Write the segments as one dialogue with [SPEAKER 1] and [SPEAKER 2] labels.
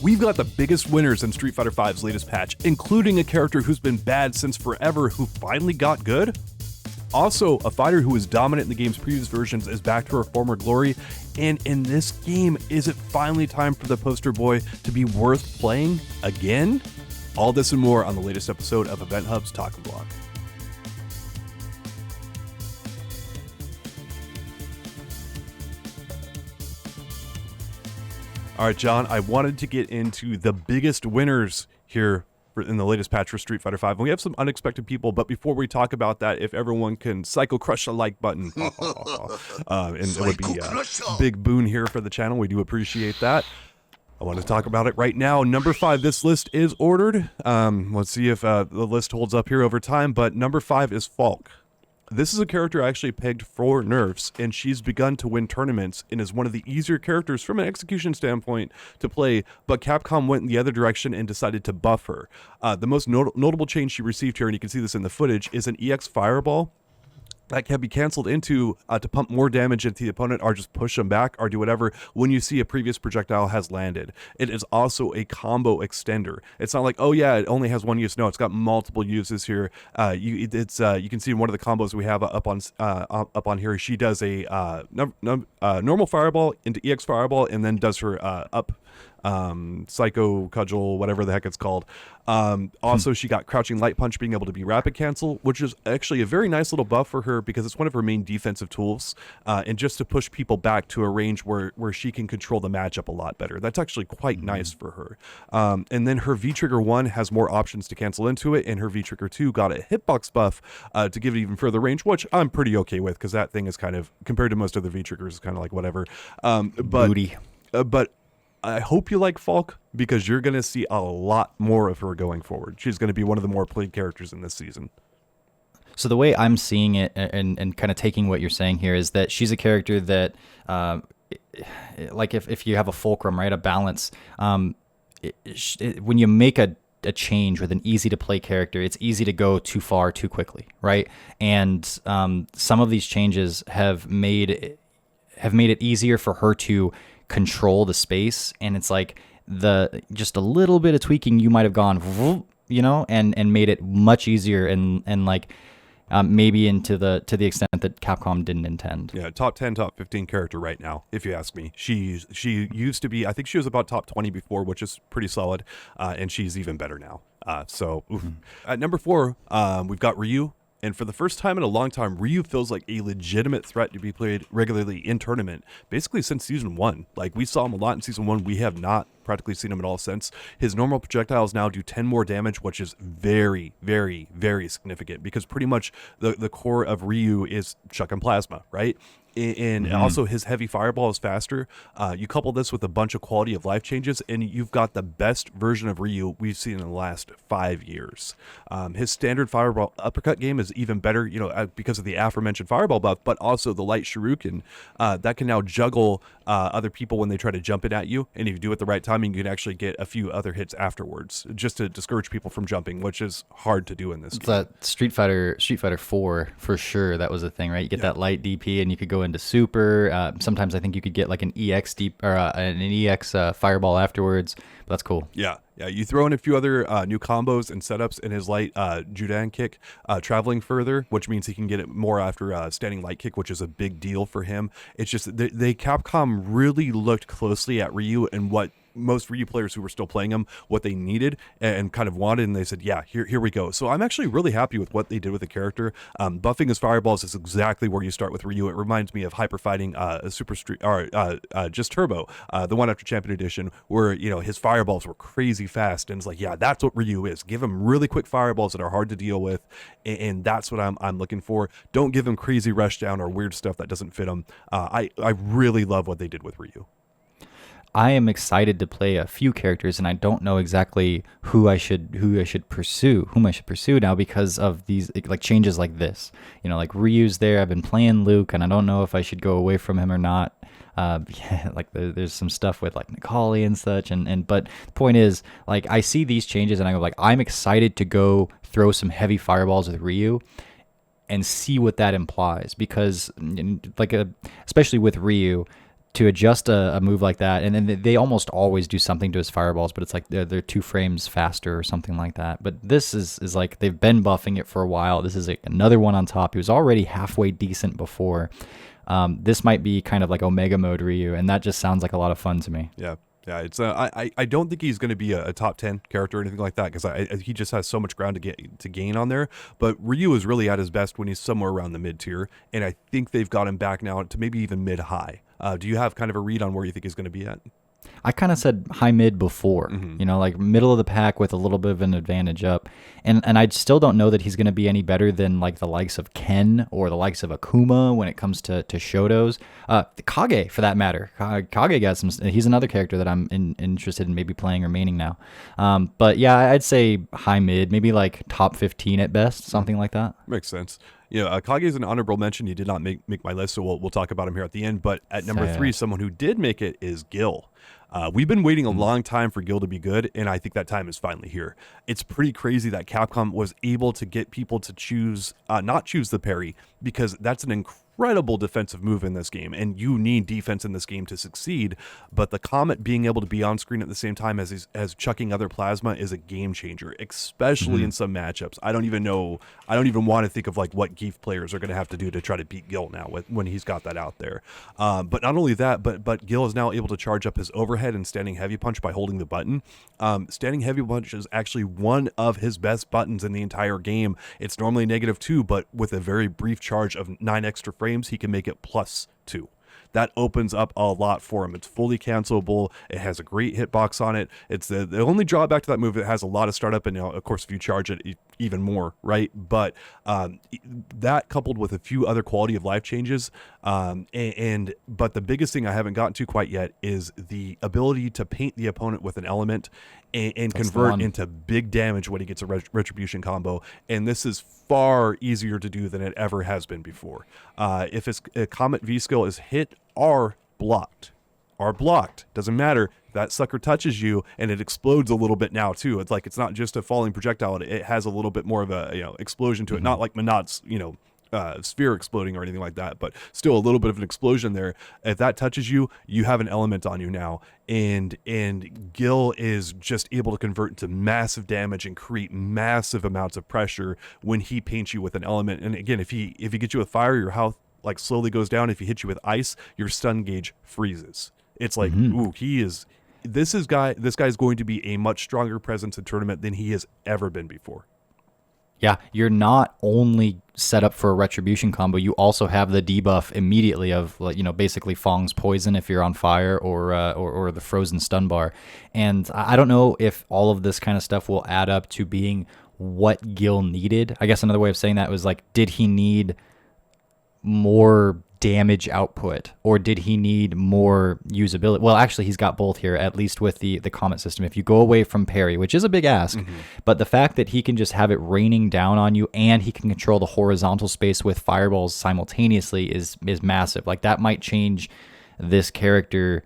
[SPEAKER 1] We've got the biggest winners in Street Fighter V's latest patch, including a character who's been bad since forever who finally got good. Also, a fighter who was dominant in the game's previous versions is back to her former glory, and in this game, is it finally time for the poster boy to be worth playing again? All this and more on the latest episode of EventHubs Talking Block. All right, John, I wanted to get into the biggest winners here in the latest patch for Street Fighter V. And we have some unexpected people, but before we talk about that, if everyone can psycho crush the like button, and it would be a big boon here for the channel. We do appreciate that. I want to talk about it right now. Number 5, this list is ordered. Let's see if the list holds up here over time, but number 5 is Falk. This is a character I actually pegged for nerfs, and she's begun to win tournaments and is one of the easier characters from an execution standpoint to play, but Capcom went in the other direction and decided to buff her. The most notable change she received here, and you can see this in the footage, is an EX Fireball that can be canceled into to pump more damage into the opponent or just push them back or do whatever when you see a previous projectile has landed. It is also a combo extender. It's not like, oh yeah, it only has one use. No, it's got multiple uses here. You can see in one of the combos we have up on here, she does a normal fireball into EX Fireball and then does her up Psycho Cudgel, whatever the heck it's called. Also, she got Crouching Light Punch being able to be rapid cancel, which is actually a very nice little buff for her because it's one of her main defensive tools, and just to push people back to a range where she can control the matchup a lot better. That's actually quite nice for her. And then her V-Trigger 1 has more options to cancel into it, and her V-Trigger 2 got a hitbox buff to give it even further range, which I'm pretty okay with because that thing is kind of, compared to most other V-Triggers, is kind of like whatever. But I hope you like Falk because you're going to see a lot more of her going forward. She's going to be one of the more played characters in this season.
[SPEAKER 2] So the way I'm seeing it and kind of taking what you're saying here is that she's a character that, like if you have a fulcrum, right, a balance, when you make a change with an easy to play character, it's easy to go too far too quickly, right? And some of these changes have made it easier for her to control the space, and it's like just a little bit of tweaking you might have gone, you know, and made it much easier and like maybe to the extent that Capcom didn't intend.
[SPEAKER 1] Yeah, top 10, top 15 character right now, if you ask me. She used to be, I think she was about top 20 before, which is pretty solid, and she's even better now. At number 4, we've got Ryu. And for the first time in a long time, Ryu feels like a legitimate threat to be played regularly in tournament, basically since Season 1. Like, we saw him a lot in Season 1. We have not practically seen him at all since. His normal projectiles now do 10 more damage, which is very, very, very significant because pretty much the core of Ryu is Chuck and Plasma, right? And also his heavy fireball is faster. You couple this with a bunch of quality of life changes, and you've got the best version of Ryu we've seen in the last 5 years. His standard fireball uppercut game is even better, you know, because of the aforementioned fireball buff, but also the light shuriken that can now juggle other people when they try to jump it at you. And if you do it at the right timing, you can actually get a few other hits afterwards, just to discourage people from jumping, which is hard to do in this game.
[SPEAKER 2] That Street Fighter 4 for sure. That was the thing, right? You get that light DP, and you could go into super. Sometimes I think you could get like an EX deep or an EX fireball afterwards. But that's cool.
[SPEAKER 1] Yeah. You throw in a few other new combos and setups in his light Judan kick, traveling further, which means he can get it more after standing light kick, which is a big deal for him. It's just they Capcom really looked closely at Ryu and what most Ryu players who were still playing him, what they needed and kind of wanted, and they said, yeah, here we go. So I'm actually really happy with what they did with the character. Buffing his fireballs is exactly where you start with Ryu. It reminds me of Hyper Fighting Super Street or just Turbo, the one after Champion Edition, where you know his fireballs were crazy fast, and it's like, yeah, that's what Ryu is. Give him really quick fireballs that are hard to deal with, and that's what I'm looking for. Don't give him crazy rush down or weird stuff that doesn't fit him. I really love what they did with Ryu.
[SPEAKER 2] I am excited to play a few characters, and I don't know exactly whom I should pursue now because of these like changes like this. You know, like Ryu's there. I've been playing Luke, and I don't know if I should go away from him or not. Like there's some stuff with like Nikali and such, but the point is, like, I see these changes and I go like, I'm excited to go throw some heavy fireballs with Ryu and see what that implies, because like especially with Ryu, to adjust a move like that, and then they almost always do something to his fireballs, but it's like they're 2 frames faster or something like that. But this is like they've been buffing it for a while. This is like another one on top. He was already halfway decent before. This might be kind of like Omega mode Ryu, and that just sounds like a lot of fun to me.
[SPEAKER 1] Yeah. Yeah, it's I don't think he's going to be a top 10 character or anything like that, because he just has so much ground to gain on there. But Ryu is really at his best when he's somewhere around the mid tier, and I think they've got him back now to maybe even mid high. Do you have kind of a read on where you think he's going to be at?
[SPEAKER 2] I kind of said high mid before, like middle of the pack with a little bit of an advantage up. And I still don't know that he's going to be any better than like the likes of Ken or the likes of Akuma when it comes to Shotos. Kage, for that matter. Kage got some, he's another character that I'm interested in maybe playing or maining now. But yeah, I'd say high mid, maybe like top 15 at best, something like that.
[SPEAKER 1] Makes sense. Kage is an honorable mention. He did not make my list, so we'll talk about him here at the end. But at number 3, someone who did make it is Gil. We've been waiting a long time for Gil to be good, and I think that time is finally here. It's pretty crazy that Capcom was able to get people to not choose the parry, because that's an incredible defensive move in this game, and you need defense in this game to succeed. But the Comet being able to be on screen at the same time as chucking other plasma is a game changer, especially in some matchups. I don't even want to think of like what Geef players are going to have to do to try to beat Gil now when he's got that out there. But not only that, but Gil is now able to charge up his overhead and standing heavy punch by holding the button. Standing heavy punch is actually one of his best buttons in the entire game. It's normally -2, but with a very brief charge of 9 extra frames, he can make it +2. That opens up a lot for him. It's fully cancelable. It has a great hitbox on it. It's the only drawback to that move. It has a lot of startup, and of course, if you charge it even more, right? But that coupled with a few other quality of life changes, but the biggest thing I haven't gotten to quite yet is the ability to paint the opponent with an element and convert into big damage when he gets a retribution combo. And this is far easier to do than it ever has been before. If his Comet V skill is hit or blocked, doesn't matter. That sucker touches you and it explodes a little bit now too. It's like it's not just a falling projectile. It has a little bit more of a explosion to it. Not like Manat's sphere exploding or anything like that, but still a little bit of an explosion there. If that touches you, you have an element on you now, and Gil is just able to convert into massive damage and create massive amounts of pressure when he paints you with an element. And again, if he gets you with fire, your health like slowly goes down. If he hits you with ice, your stun gauge freezes. It's like, ooh, this guy's going to be a much stronger presence in tournament than he has ever been before.
[SPEAKER 2] Yeah, you're not only set up for a retribution combo, you also have the debuff immediately of basically Fong's poison if you're on fire, or the frozen stun bar. And I don't know if all of this kind of stuff will add up to being what Gil needed. I guess another way of saying that was like, did he need more damage output, or did he need more usability? Well, actually, he's got both here, at least with the Comet system. If you go away from parry, which is a big ask, but the fact that he can just have it raining down on you and he can control the horizontal space with fireballs simultaneously is massive. Like, that might change this character,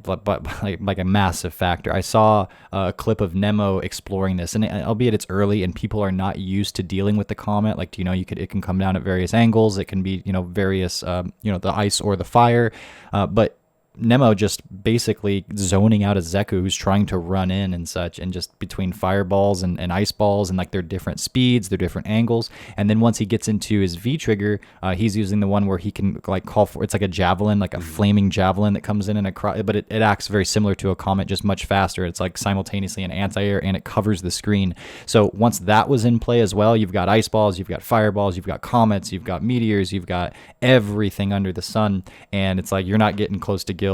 [SPEAKER 2] but like a massive factor. I saw a clip of Nemo exploring this, and albeit it's early and people are not used to dealing with the Comet, like, it can come down at various angles. It can be, various, the ice or the fire, but Nemo just basically zoning out a Zeku who's trying to run in and such, and just between fireballs and ice balls, and like their different speeds, their different angles. And then once he gets into his V trigger, he's using the one where he can like call for, it's like a javelin, like a flaming javelin that comes in but it acts very similar to a Comet, just much faster. It's like simultaneously an anti-air, and it covers the screen. So once that was in play as well, you've got ice balls, you've got fireballs, you've got comets, you've got meteors, you've got everything under the sun, and it's like you're not getting close to Gil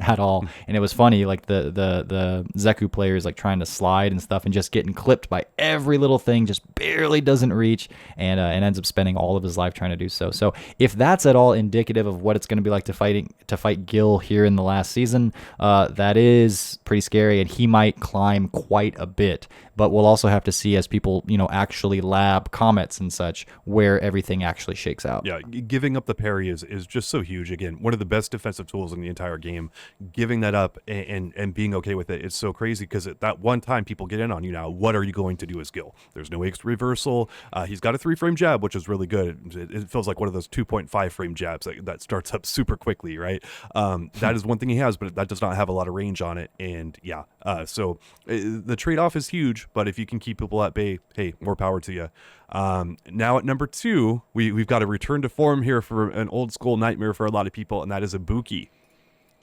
[SPEAKER 2] at all. And it was funny, like the Zeku players like trying to slide and stuff and just getting clipped by every little thing, just barely doesn't reach, and ends up spending all of his life trying to do so. So if that's at all indicative of what it's going to be like to fight Gil here in the last season, that is pretty scary, and he might climb quite a bit but we'll also have to see as people, actually lab comets and such, where everything actually shakes out.
[SPEAKER 1] Yeah, giving up the parry is just so huge. Again, one of the best defensive tools in the entire game. Giving that up and being okay with it, it's so crazy because at that one time people get in on you now. What are you going to do as Gil? There's no X reversal. He's got a 3-frame jab, which is really good. It feels like one of those 2.5-frame jabs that starts up super quickly, right? That is one thing he has, but that does not have a lot of range on it. And yeah, so the trade-off is huge, but if you can keep people at bay, hey, more power to you. Now at number 2, we've got a return to form here for an old school nightmare for a lot of people, and that is Ibuki.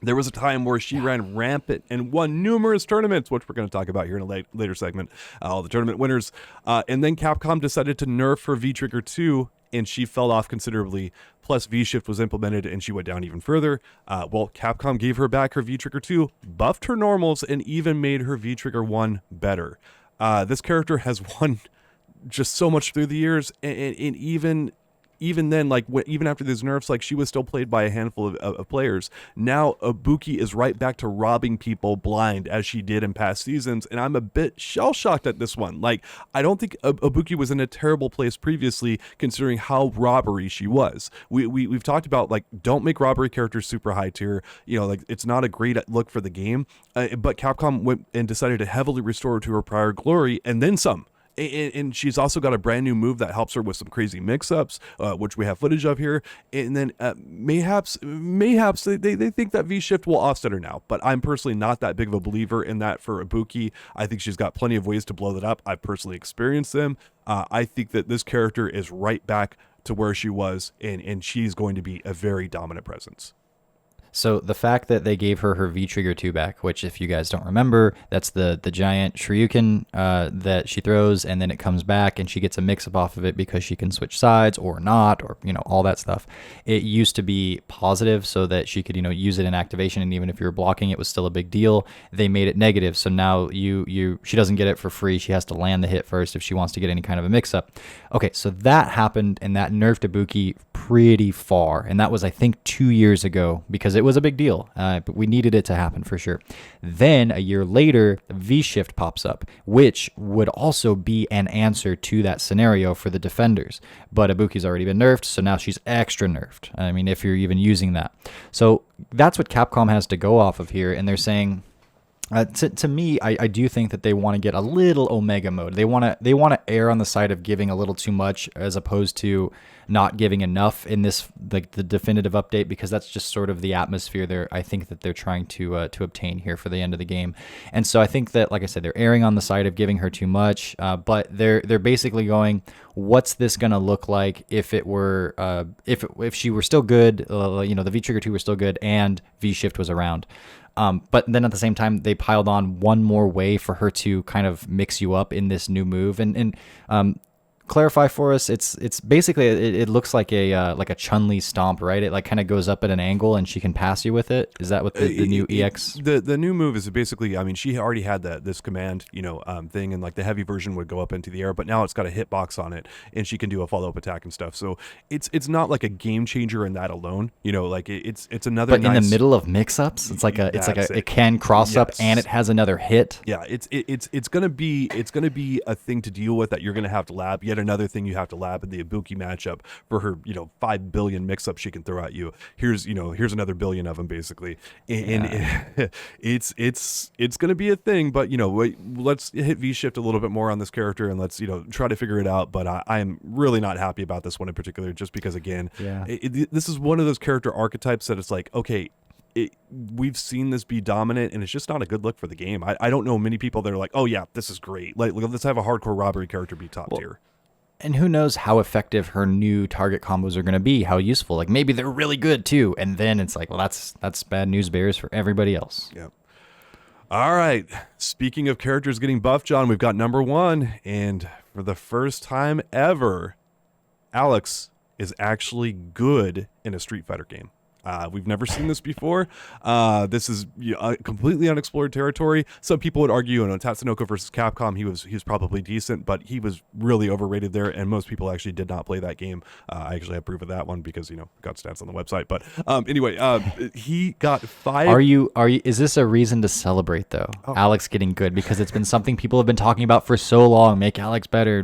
[SPEAKER 1] There was a time where she ran rampant and won numerous tournaments, which we're going to talk about here in a later segment, all the tournament winners. And then Capcom decided to nerf her V-Trigger 2, and she fell off considerably. Plus, V-Shift was implemented, and she went down even further. Well, Capcom gave her back her V-Trigger 2, buffed her normals, and even made her V-Trigger 1 better. This character has won just so much through the years, and even then, like even after these nerfs, like she was still played by a handful of players. Now Ibuki is right back to robbing people blind as she did in past seasons, and I'm a bit shell-shocked at this one. Like, I don't think Ibuki was in a terrible place previously, considering how robbery she was. We've talked about, like, don't make robbery characters super high tier. Like, it's not a great look for the game. But Capcom went and decided to heavily restore her to her prior glory, and then some. And she's also got a brand new move that helps her with some crazy mix-ups, which we have footage of here. And then mayhaps they think that V-Shift will offset her now. But I'm personally not that big of a believer in that for Ibuki. I think she's got plenty of ways to blow that up. I've personally experienced them. I think that this character is right back to where she was, and she's going to be a very dominant presence.
[SPEAKER 2] So the fact that they gave her V-Trigger 2 back, which if you guys don't remember, that's the giant Shoryuken that she throws, and then it comes back and she gets a mix-up off of it because she can switch sides or not, or all that stuff. It used to be positive so that she could use it in activation, and even if you were blocking, it was still a big deal. They made it negative, so now she doesn't get it for free. She has to land the hit first if she wants to get any kind of a mix-up. Okay, so that happened, and that nerfed Ibuki pretty far, and that was, I think, 2 years ago, because it was a big deal, but we needed it to happen for sure. Then a year later, V-Shift pops up, which would also be an answer to that scenario for the defenders. But Ibuki's already been nerfed, so now she's extra nerfed. I mean, if you're even using that. So that's what Capcom has to go off of here, and they're saying, to me, I do think that they want to get a little Omega mode. They want to err on the side of giving a little too much as opposed to not giving enough in this the definitive update, because that's just sort of the atmosphere I think that they're trying to obtain here for the end of the game. And so I think that, like I said, they're erring on the side of giving her too much, but they're basically going, what's this gonna look like if it were if she were still good, the V-Trigger 2 were still good and V-Shift was around. But then at the same time, they piled on one more way for her to kind of mix you up in this new move. And clarify for us, it's basically it looks like a Chun-Li stomp, right? It like kind of goes up at an angle and she can pass you with it. Is that what the new EX?
[SPEAKER 1] The new move is basically, I mean, she already had this command, thing, and like the heavy version would go up into the air, but now it's got a hitbox on it, and she can do a follow-up attack and stuff. So it's not like a game changer in that alone, like it's another.
[SPEAKER 2] But in the middle of mix-ups, it can cross up and it has another hit.
[SPEAKER 1] Yeah, it's gonna be a thing to deal with that you're gonna have to lab. Yet another thing you have to lab in the Ibuki matchup for her, 5 billion mix-ups she can throw at you. Here's another billion of them basically, and it's gonna be a thing. But let's hit V-Shift a little bit more on this character, and let's try to figure it out. But I am really not happy about this one in particular, just because again, this is one of those character archetypes that it's like, okay, we've seen this be dominant, and it's just not a good look for the game. I don't know many people that are like, oh yeah, this is great. Like, let's have a hardcore robbery character be top tier.
[SPEAKER 2] And who knows how effective her new target combos are going to be, how useful. Like, maybe they're really good too, and then it's like, well, that's bad news bears for everybody else.
[SPEAKER 1] Yeah. All right. Speaking of characters getting buffed, John, we've got number 1, and for the first time ever, Alex is actually good in a Street Fighter game. We've never seen this before. This is completely unexplored territory. Some people would argue, Tatsunoko versus Capcom, he was probably decent, but he was really overrated there, and most people actually did not play that game. I actually have proof of that one because got stats on the website. But anyway, he got 5.
[SPEAKER 2] Are you? Is this a reason to celebrate though? Oh. Alex getting good, because it's been something people have been talking about for so long. Make Alex better.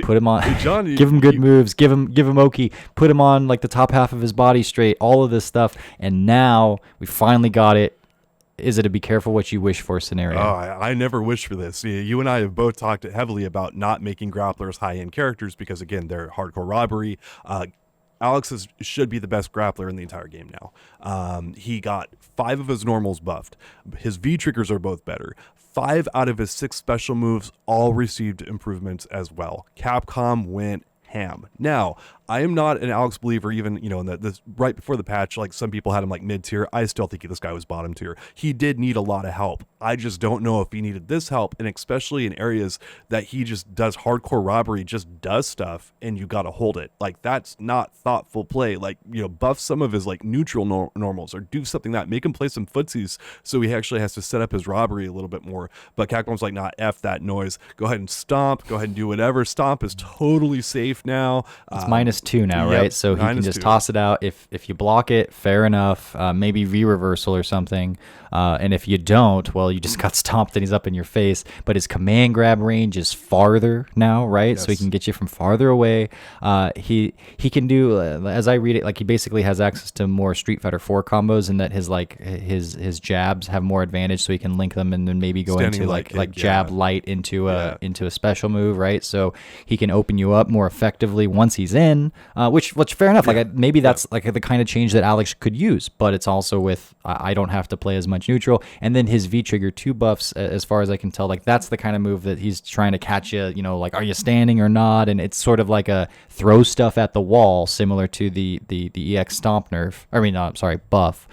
[SPEAKER 2] Put him on, John, give him good moves, give him Oki, put him on like the top half of his body straight, all of this stuff. And now we finally got it. Is it a be careful what you wish for scenario?
[SPEAKER 1] Oh, I never wish for this. You and I have both talked heavily about not making grapplers high-end characters because, again, they're hardcore robbery. Alex should be the best grappler in the entire game now. He got 5 of his normals buffed. His V-triggers are both better. 5 out of his 6 special moves all received improvements as well. Capcom went ham. Now, I am not an Alex believer, even, in this right before the patch, like some people had him like mid-tier. I still think this guy was bottom tier. He did need a lot of help. I just don't know if he needed this help, and especially in areas that he just does hardcore robbery, just does stuff, and you got to hold it. Like, that's not thoughtful play. Like, buff some of his like neutral normals, or do something that make him play some footsies so he actually has to set up his robbery a little bit more. But Capcom's like, nah, F that noise. Go ahead and stomp. Go ahead and do whatever. Stomp is totally safe now.
[SPEAKER 2] It's -2 now, right? So he can just toss it out. If you block it, fair enough. Maybe V-reversal or something. And if you don't, well, you just got stomped and he's up in your face. But his command grab range is farther now, right? Yes. So he can get you from farther away. He can do, as I read it, like he basically has access to more Street Fighter 4 combos, and that his jabs have more advantage, so he can link them and then maybe go into like jab light into a special move, right? So he can open you up more effectively once he's in, which fair enough. Like maybe that's like the kind of change that Alex could use, but it's also with I don't have to play as much neutral. And then his V-trigger 2 buffs, as far as I can tell, like that's the kind of move that he's trying to catch you, like are you standing or not? And it's sort of like a throw stuff at the wall, similar to the EX stomp nerf. Buff.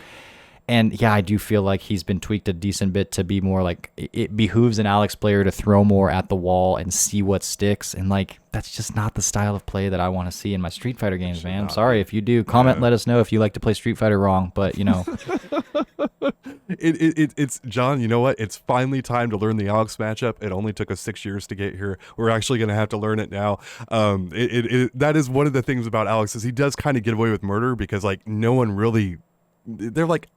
[SPEAKER 2] And yeah, I do feel like he's been tweaked a decent bit to be more like it behooves an Alex player to throw more at the wall and see what sticks. And like that's just not the style of play that I want to see in my Street Fighter games, man. I'm sorry if you do. Comment, let us know if you like to play Street Fighter wrong. But
[SPEAKER 1] it's John. You know what? It's finally time to learn the Alex matchup. It only took us 6 years to get here. We're actually going to have to learn it now. That is one of the things about Alex is he does kind of get away with murder because like no one really. They're like,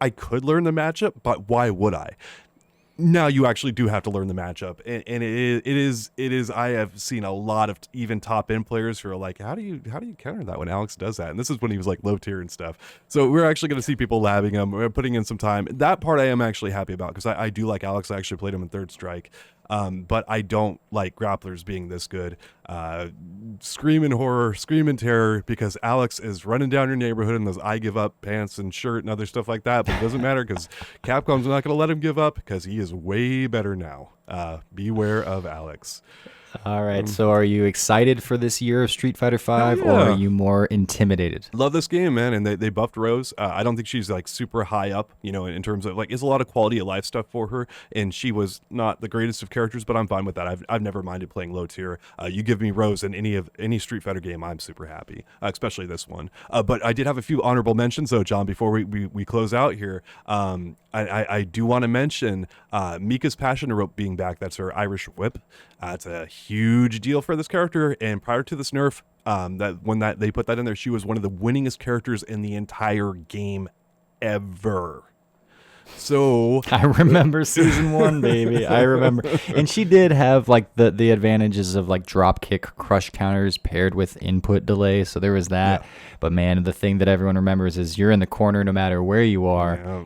[SPEAKER 1] I could learn the matchup, but why would I? Now you actually do have to learn the matchup, and it is. I have seen a lot of even top end players who are like, how do you counter that when Alex does that? And this is when he was like low tier and stuff. So we're actually going to see people labbing him. We're putting in some time. That part I am actually happy about because I do like Alex. I actually played him in Third Strike. But I don't like grapplers being this good. Scream in horror, scream in terror, because Alex is running down your neighborhood in those I give up pants and shirt and other stuff like that. But it doesn't matter because Capcom's not going to let him give up because he is way better now. Beware of Alex.
[SPEAKER 2] All right, so are you excited for this year of Street Fighter 5, or are you more intimidated?
[SPEAKER 1] Love this game, man, and they buffed Rose. I don't think she's like super high up, in terms of like, it's a lot of quality of life stuff for her, and she was not the greatest of characters, but I'm fine with that. I've never minded playing low tier. You give me Rose in any Street Fighter game, I'm super happy, especially this one. But I did have a few honorable mentions, though, John, before we close out here. I do want to mention Mika's Passion Rope being back. That's her Irish whip. It's a huge deal for this character. And prior to this nerf, when they put that in there, she was one of the winningest characters in the entire game ever. So
[SPEAKER 2] I remember season 1, baby. I remember. And she did have like the advantages of like drop kick crush counters paired with input delay. So there was that. Yeah. But man, the thing that everyone remembers is you're in the corner no matter where you are. Yeah.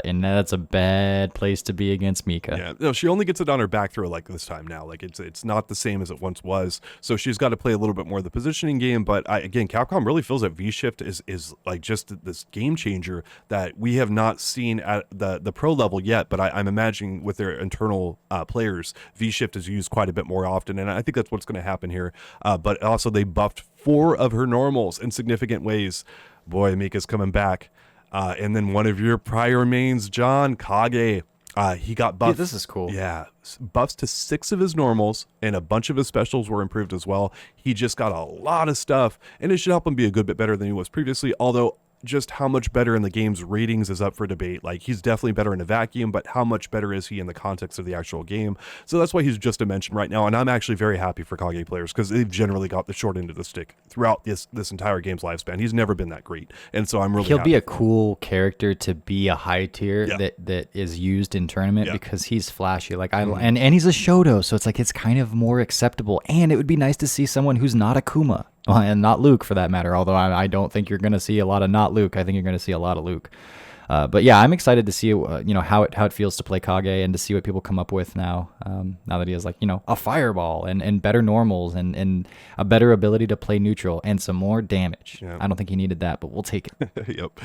[SPEAKER 2] And that's a bad place to be against Mika.
[SPEAKER 1] Yeah. No, she only gets it on her back throw like this time now. Like it's not the same as it once was. So she's got to play a little bit more of the positioning game. But again, Capcom really feels that V-Shift is like just this game changer that we have not seen at the pro level yet, but I'm imagining with their internal players, V-Shift is used quite a bit more often, and I think that's what's going to happen here. But also they buffed 4 of her normals in significant ways. Boy, Mika's coming back. And then one of your prior mains, John, Kage. He got buffed.
[SPEAKER 2] This is cool.
[SPEAKER 1] Yeah, buffs to 6 of his normals, and a bunch of his specials were improved as well. He just got a lot of stuff, and it should help him be a good bit better than he was previously, although just how much better in the game's ratings is up for debate. Like, he's definitely better in a vacuum, but how much better is he in the context of the actual game? So that's why he's just a mention right now, and I'm actually very happy for Kage players, because they've generally got the short end of the stick throughout this entire game's lifespan. He's never been that great, and so I'm really
[SPEAKER 2] He'll
[SPEAKER 1] happy
[SPEAKER 2] be a cool character to be a high tier
[SPEAKER 1] Yeah.
[SPEAKER 2] that is used in tournament
[SPEAKER 1] Yeah.
[SPEAKER 2] because he's flashy. Like and he's a Shoto, so it's like it's kind of more acceptable. And it would be nice to see someone who's not a Kuma. And not Luke, for that matter, although I don't think you're going to see a lot of not Luke. I think you're going to see a lot of Luke. But yeah, I'm excited to see how it feels to play Kage and to see what people come up with now. Now that he has a fireball and better normals and a better ability to play neutral and some more damage.
[SPEAKER 1] Yeah.
[SPEAKER 2] I don't think he needed that, but we'll take it.
[SPEAKER 1] Yep.